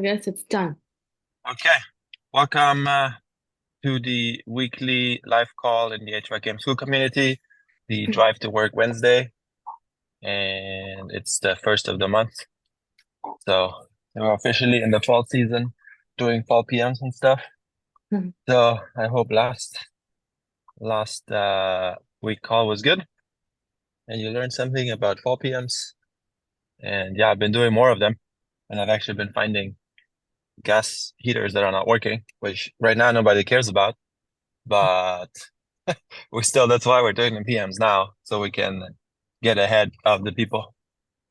I guess it's done. Okay, welcome to the weekly live call in the HVAC Game School community, the Drive to Work Wednesday, and it's the first of the month. So we're officially in the fall season, doing fall PMs and stuff. Mhm. So I hope last week call was good and you learned something about fall PMs. And yeah, I've been doing more of them, and I've actually been finding gas heaters that are not working, which right now nobody cares about, but that's why we're doing the PMs now, so we can get ahead of the people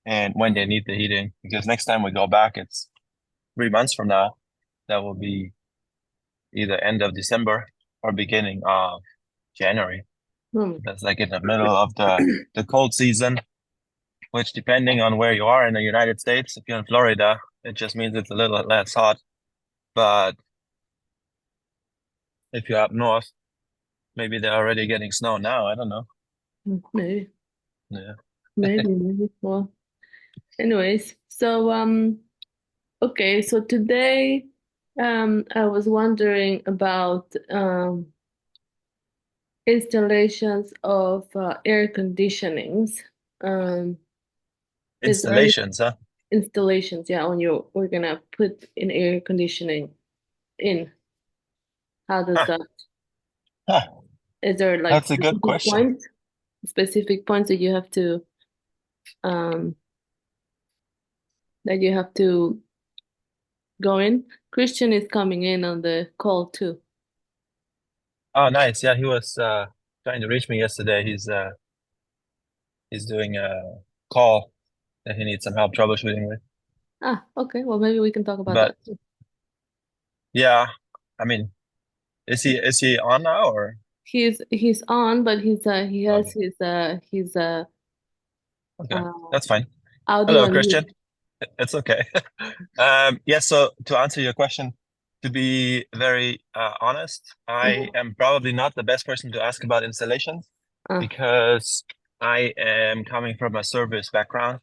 and when they need the heating. Because next time we go back, it's 3 months from now. That will be either end of December or beginning of January. Hmm. That's like in the middle of the cold season, which depending on where you are in the United States, if you're in Florida, it just means it's a little less hot. But if you're up north, maybe they're already getting snow now. I don't know. Maybe, Yeah. maybe. Well, anyways, okay, so today, I was wondering about installations of air conditionings. Um, is there any Installations, huh? installations? Yeah, on your we're gonna put in air conditioning in. How does Huh. that? Huh. Is there like That's a good question. specific points um that you have to go in? Christian is coming in on the call too. Oh, nice. Yeah, he was trying to reach me yesterday. He's doing a call that he needs some help troubleshooting with. Ah, okay. Well, maybe we can talk about But that too. yeah, I mean, is he on now or He's on, but he has okay? his Okay, uh that's fine. audio Hello, on mute. Christian. It's okay. Yeah, so to answer your question, to be very honest, I Mhm. am probably not the best person to ask about installations Ah, because I am coming from a service background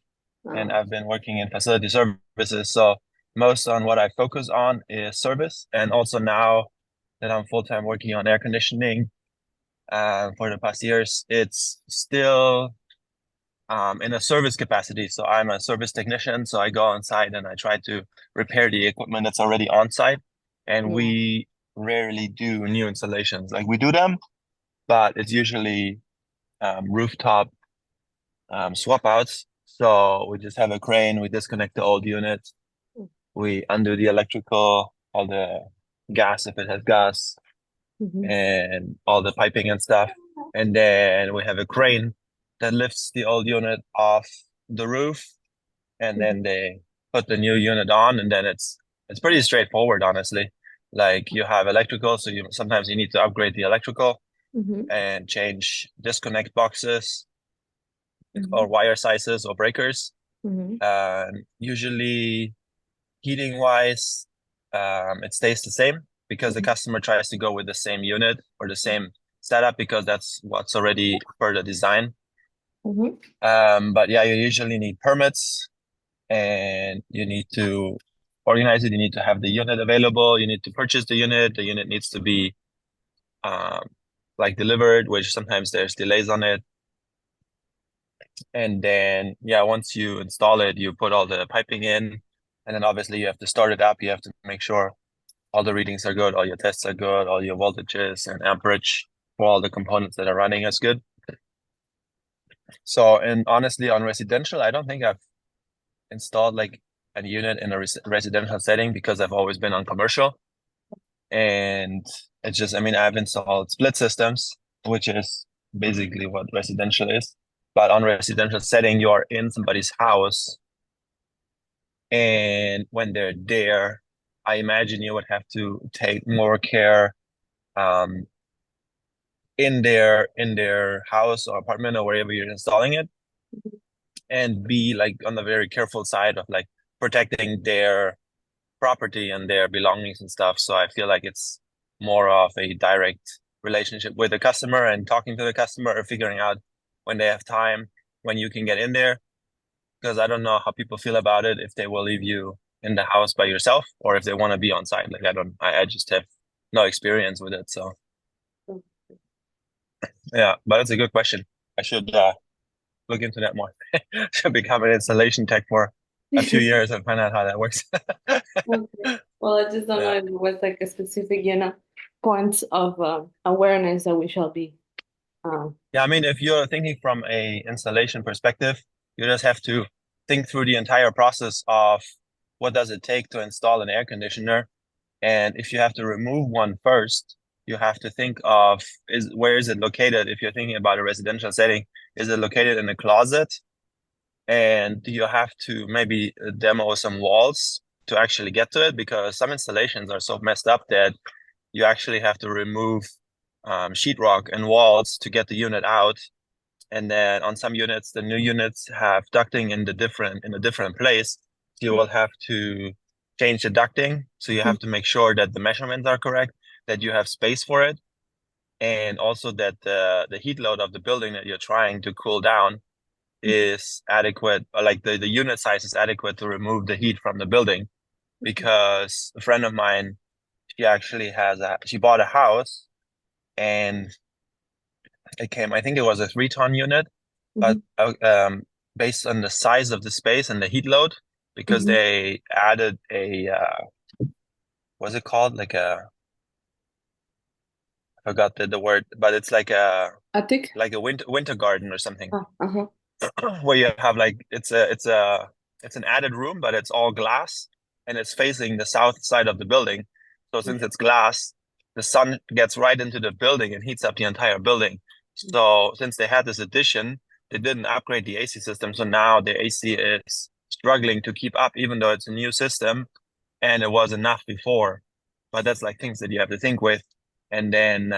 and ah, I've been working in facility services. So most on what I focus on is service. And also now that I'm full-time working on air conditioning for the past years, it's still in a service capacity. So I'm a service technician. So I go on site and I try to repair the equipment that's already on site. And yeah. we rarely do new installations. Like we do them, but it's usually rooftop swap outs. So we just have a crane, we disconnect the old unit, we undo the electrical, all the gas if it has gas, Mm-hmm. and all the piping and stuff. And then we have a crane that lifts the old unit off the roof, and then they put the new unit on, and then it's pretty straightforward, honestly. Like you have electrical, so you sometimes you need to upgrade the electrical Mm-hmm. and change disconnect boxes or Mm-hmm. wire sizes or breakers. Mm-hmm. Usually heating wise, it stays the same because the customer tries to go with the same unit or the same setup because that's what's already for the design. Mm-hmm. But yeah, you usually need permits and you need to organize it. You need to have the unit available. You need to purchase the unit. The unit needs to be um, like delivered, which sometimes there's delays on it. And then, yeah, once you install it, you put all the piping in, and then obviously you have to start it up. You have to make sure all the readings are good, all your tests are good, all your voltages and amperage for all the components that are running is good. So, and honestly, on residential, I don't think I've installed like a unit in a residential setting because I've always been on commercial. And it's just, I mean, I've installed split systems, which is basically what residential is. But on residential setting, you are in somebody's house. And when they're there, I imagine you would have to take more care um, in their house or apartment or wherever you're installing it, and be like on the very careful side of like protecting their property and their belongings and stuff. So I feel like it's more of a direct relationship with the customer and talking to the customer or figuring out when they have time, when you can get in there. Because I don't know how people feel about it if they will leave you in the house by yourself, or if they want to be on site. Like I just have no experience with it. So yeah, but that's a good question. I should look into that more. Should become an installation tech for a few years and find out how that works. Okay. Well, I just don't know Yeah. if it was like a specific, points of awareness that we shall be. Yeah, I mean, if you're thinking from a installation perspective, you just have to think through the entire process of what does it take to install an air conditioner. And if you have to remove one first, you have to think of where is it located? If you're thinking about a residential setting, is it located in a closet? And you have to maybe demo some walls to actually get to it, because some installations are so messed up that you actually have to remove sheetrock and walls to get the unit out. And then on some units, the new units have ducting in a different place. You will have to change the ducting. So you have to make sure that the measurements are correct, that you have space for it, and also that the heat load of the building that you're trying to cool down is adequate, or like the unit size is adequate to remove the heat from the building. Because a friend of mine, she bought a house, and I think it was a 3-ton unit, but based on the size of the space and the heat load, because they added what's it called? I forgot the word, but it's Attic? like a winter garden or something, Uh-huh. where you have like it's an added room, but it's all glass and it's facing the south side of the building. So since it's glass, the sun gets right into the building and heats up the entire building. So since they had this addition, they didn't upgrade the AC system. So now the AC is struggling to keep up, even though it's a new system and it was enough before. But that's like things that you have to think with. And then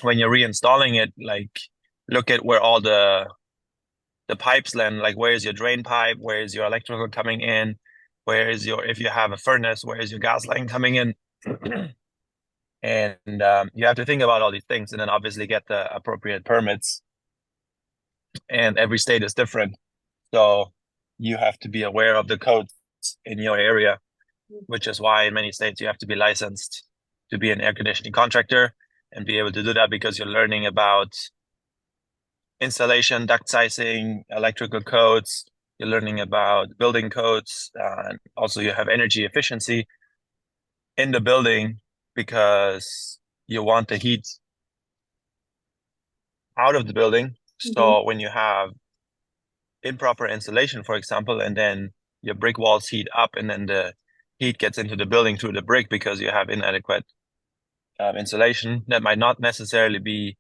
when you're reinstalling it, like look at where all the pipes land, like where is your drain pipe, where is your electrical coming in, where is your, if you have a furnace, where is your gas line coming in? And you have to think about all these things, and then obviously get the appropriate permits. And every state is different, so you have to be aware of the codes in your area, which is why in many states you have to be licensed to be an air conditioning contractor and be able to do that, because you're learning about installation, duct sizing, electrical codes. You're learning about building codes. And also you have energy efficiency in the building, because you want the heat out of the building. So when you have improper installation, for example, and then your brick walls heat up, and then the heat gets into the building through the brick because you have inadequate insulation, that might not necessarily be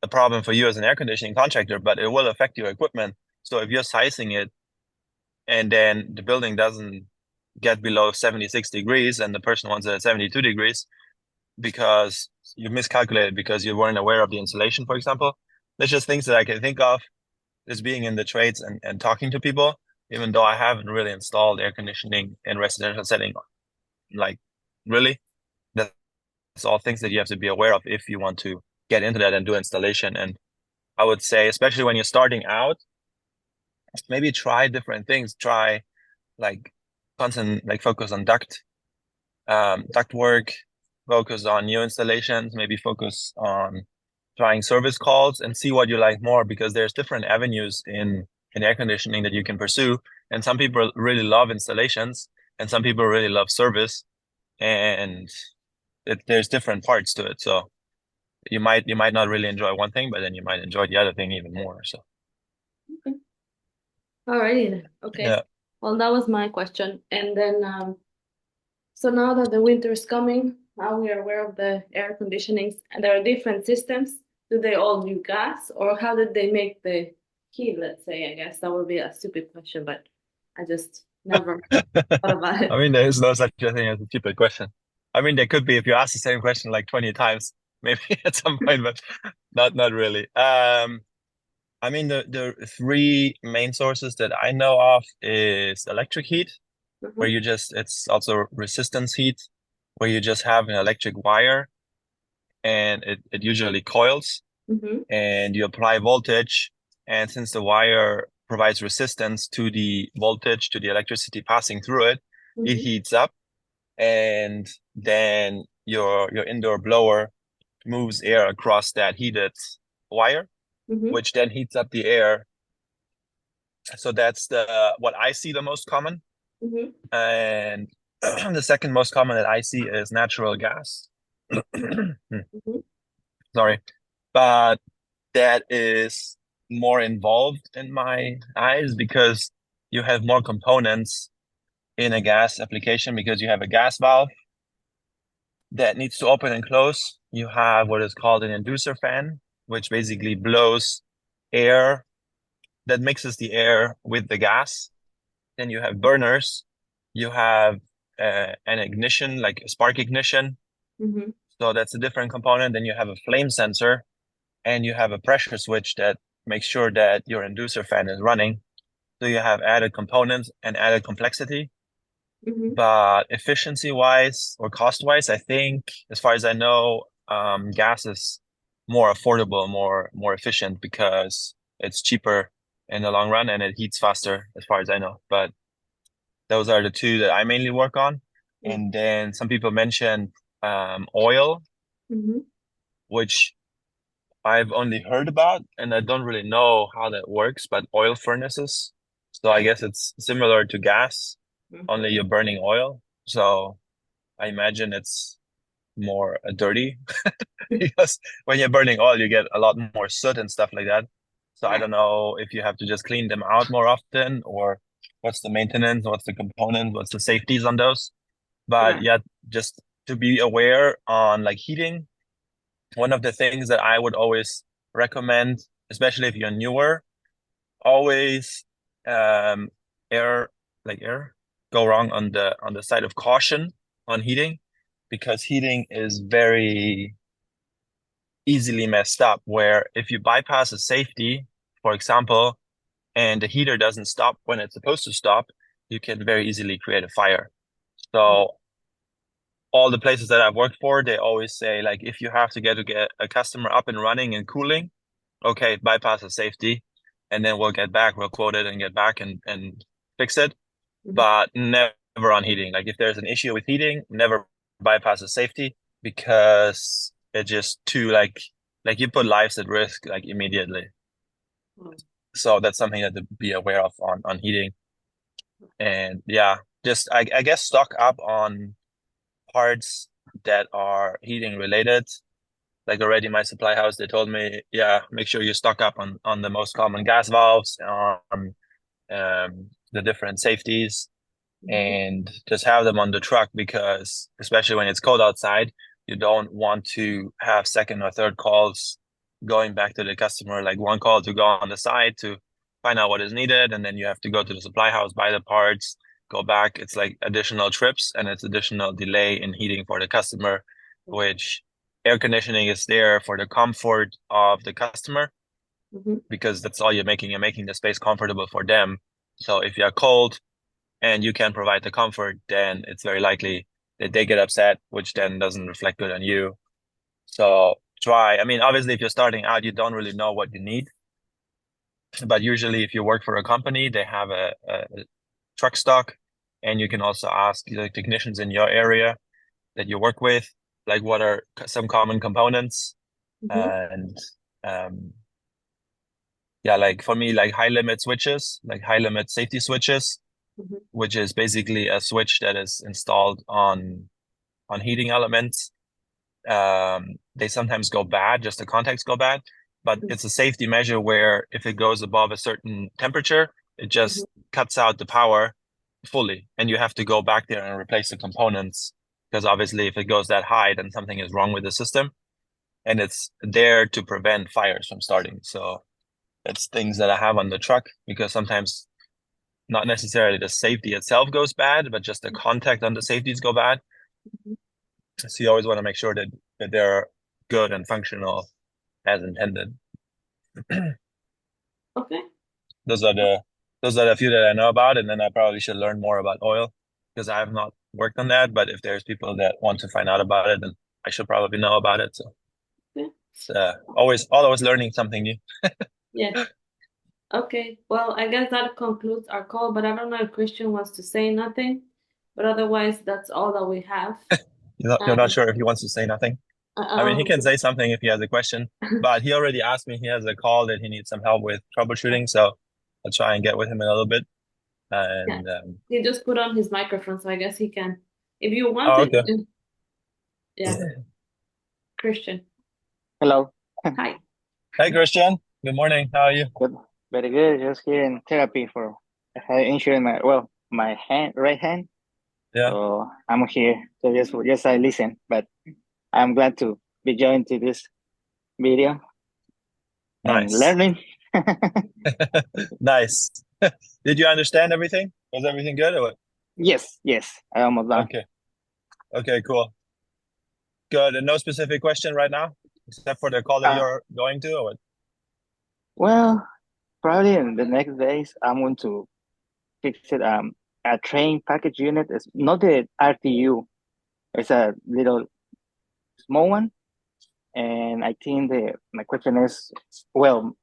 a problem for you as an air conditioning contractor, but it will affect your equipment. So if you're sizing it and then the building doesn't get below 76 degrees and the person wants it at 72 degrees because you miscalculated because you weren't aware of the insulation, for example. There's just things that I can think of as being in the trades and talking to people, even though I haven't really installed air conditioning in residential setting. Like, really, that's all things that you have to be aware of if you want to get into that and do installation. And I would say, especially when you're starting out, maybe try different things. Try like focus on duct work, focus on new installations, maybe focus on trying service calls and see what you like more, because there's different avenues in air conditioning that you can pursue. And some people really love installations and some people really love service, and there's different parts to it. So you might not really enjoy one thing, but then you might enjoy the other thing even more. So Okay. Alrighty then. Okay. yeah. Well, that was my question. And then, so now that the winter is coming, now we are aware of the air conditionings, and there are different systems. Do they all do gas, or how did they make the heat? Let's say, I guess that would be a stupid question, but I just never thought about I it. mean, there is no such a thing as a stupid question. I mean, there could be if you ask the same question like 20 times, maybe at some point, but not really. I mean, the three main sources that I know of is electric heat, where Mhm. you just, it's also resistance heat, where you just have an electric wire and it usually coils Mhm. and you apply voltage. And since the wire provides resistance to the voltage, to the electricity passing through it. It Mhm. heats up, and then your indoor blower moves air across that heated wire, Mhm. which then heats up the air. So that's what I see the most common. Mhm. And the second most common that I see is natural gas. Mhm. Sorry. But that is more involved in my eyes because you have more components in a gas application because you have a gas valve that needs to open and close. You have what is called an inducer fan, which basically blows air that mixes the air with the gas. Then you have burners. You have an ignition, like a spark ignition. Mhm. So that's a different component. Then you have a flame sensor, and you have a pressure switch that makes sure that your inducer fan is running. So you have added components and added complexity. Mhm. But efficiency wise or cost wise, I think, as far as I know, gas is more affordable, more efficient because it's cheaper in the long run and it heats faster, as far as I know. But those are the two that I mainly work on. Mhm. And then some people mentioned oil, Mhm. which I've only heard about, and I don't really know how that works, but oil furnaces. So I guess it's similar to gas, Mhm. only you're burning oil. So I imagine it's more dirty because when you're burning oil, you get a lot more soot and stuff like that. So I don't know if you have to just clean them out more often or what's the maintenance, what's the component, what's the safeties on those. But Yeah. yeah, just to be aware on like heating, one of the things that I would always recommend, especially if you're newer, always um air air go wrong on the side of caution on heating because heating is very easily messed up where if you bypass a safety, for example, and the heater doesn't stop when it's supposed to stop, you can very easily create a fire. So all the places that I've worked for, they always say like if you have to get a customer up and running and cooling, okay, bypass a safety, and then we'll quote it and get back and fix it, Mhm. but never on heating. Like if there's an issue with heating, never bypass a safety because it's just too like you put lives at risk like immediately. Mhm. So that's something that to be aware of on heating. And yeah, just I guess stock up on parts that are heating related. Like already my supply house, they told me, yeah, make sure you stock up on the most common gas valves, on the different safeties, Mhm. and just have them on the truck because especially when it's cold outside, you don't want to have second or third calls going back to the customer, like one call to go on the side to find out what is needed, and then you have to go to the supply house, buy the parts, go back. It's like additional trips and it's additional delay in heating for the customer, which air conditioning is there for the comfort of the customer Mhm. because that's all you're making. You're making the space comfortable for them. So if you're cold, and you can provide the comfort, then it's very likely that they get upset, which then doesn't reflect good on you. So I mean, obviously, if you're starting out, you don't really know what you need. But usually, if you work for a company, they have a truck stock, and you can also ask the technicians in your area that you work with, like what are some common components. Mhm. And um, yeah, like for me, like high limit switches, like high limit safety switches, Mhm. which is basically a switch that is installed on heating elements. They sometimes go bad, just the contacts go bad, but Mhm. it's a safety measure where if it goes above a certain temperature, it Mhm. just cuts out the power fully, and you have to go back there and replace the components because obviously if it goes that high, then something is wrong with the system, and it's there to prevent fires from starting. So it's things that I have on the truck because sometimes not necessarily the safety itself goes bad, but just the contact on the safeties go bad. Mhm. So you always want to make sure that they're good and functional as intended. Okay. Those are the few that I know about, and then I probably should learn more about oil because I have not worked on that. But if there's people that want to find out about it, then I should probably know about it. So Okay. it's always learning something new. Yeah. Okay, well, I guess that concludes our call, but I don't know if Christian wants to say nothing. But otherwise, that's all that we have. You're not sure if he wants to say nothing. I mean, he Um, can say something if he has a question, but he already asked me he has a call that he needs some help with troubleshooting, so I'll try and get with him in a little bit. yeah, And he just put on his microphone, so I guess he can. If you want oh, it, okay. yeah, Christian. Hello. Hi. Hey, Christian. Good morning. How are you? Good. Very good. Just here in therapy for I had injury in my hand, right hand. Yeah, So I'm here. So just I listen, but I'm glad to be joined to this video and nice. learning. Nice. Did you understand everything? Was everything good or what? Yes, I almost done. Okay. Okay, cool. Good. And no specific question right now, except for the call that Uh, you're going to or what? well, probably in the next days I'm going to fix it. A train package unit is not the RTU. It's a little small one, and I think the my question is, well,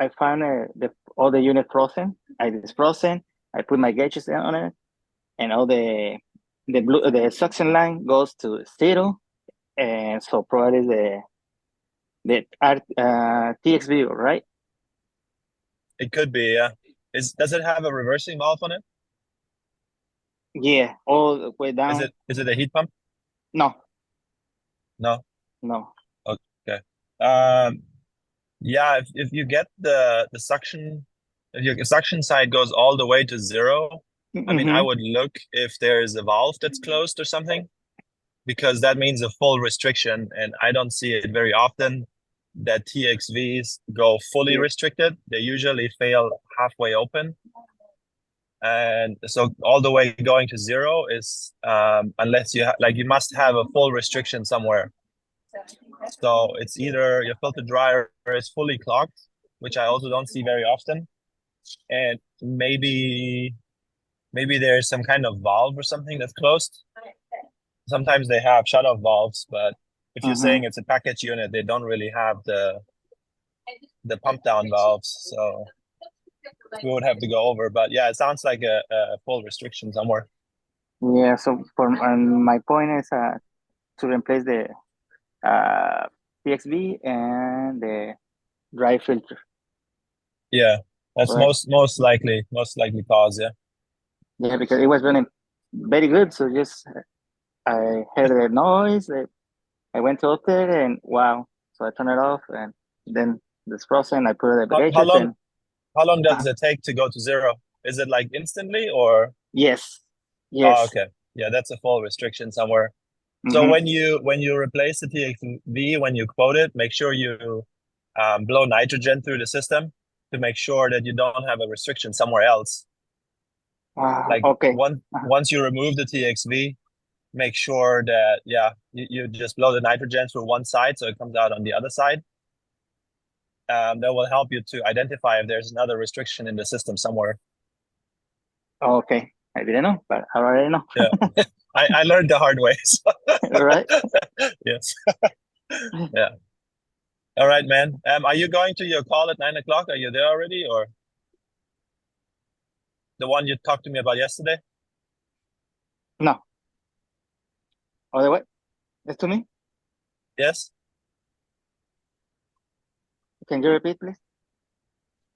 I found all the unit frozen. It's frozen. I put my gauges on it, and all the suction line goes to zero, and so probably the TXV, right? It could be, yeah. Does it have a reversing valve on it? Yeah, all the way Is down. it a heat pump? No, No. no. Okay. Yeah, if you get the suction, if your suction side goes all the way to zero, I mean, I Mm-hmm. would look if there's a valve that's closed or something, because that means a full restriction, and I don't see it very often that TXVs go fully Yeah. restricted. They usually fail halfway open. And so all the way going to zero is unless you must have a full restriction somewhere. So it's either your filter dryer is fully clogged, which I also don't see very often, and maybe there's some kind of valve or something that's closed. Sometimes they have shut-off valves, but if you're saying Mm-hmm. it's a package unit, they don't really have the pump down valves. So we would have to go over. But yeah, it sounds like a full restriction somewhere. Yeah. So my point is to replace the uh TXV and the dry filter. Yeah, that's Right. most likely cause. Yeah. Yeah, because it was running very good. So just I heard the noise. I went out there and wow. So I turned it off and then it's frozen. I put the How gauges long and how long uh, does it take to go to zero? Is it like instantly or? yes, Oh, yes. okay. Yeah, that's a full restriction somewhere. So Mm-hmm. when you replace the TXV, when you quote it, make sure you blow nitrogen through the system to make sure that you don't have a restriction somewhere else. Like Okay. once Uh, once you remove the TXV, make sure that you just blow the nitrogen through one side so it comes out on the other side. That will help you to identify if there's another restriction in the system somewhere. okay. I didn't know, but I already know. Yeah, I learned the hard way. So. Right. Yes. Yeah. All right, man. Are you going to your call at 9 o'clock? Are you there already, or the one you talked to me about yesterday? No. Other way. It's to me. Yes. Can you repeat, please?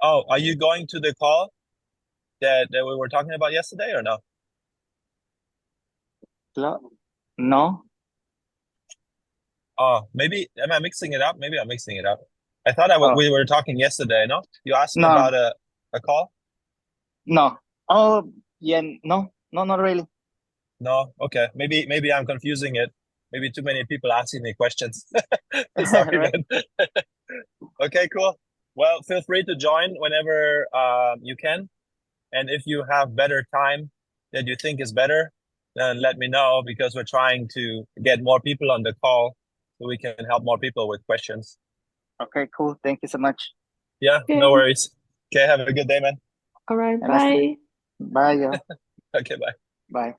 Oh, are you going to the call that we were talking about yesterday, or no? No. Oh, maybe am I mixing it up? Maybe I'm mixing it up. I thought Oh, we were talking yesterday. No, you asked me no. about a call. No. Oh, yeah. No. No, not really. No, okay. Maybe I'm confusing it. Maybe too many people asking me questions. Sorry, Right. man. Okay, cool. Well, feel free to join whenever you can. And if you have better time that you think is better, then let me know because we're trying to get more people on the call so we can help more people with questions. Okay, cool. Thank you so much. Yeah, no Okay. worries. Okay, have a good day, man. All right. And that's Bye. bye, y'all. Okay, bye. Bye.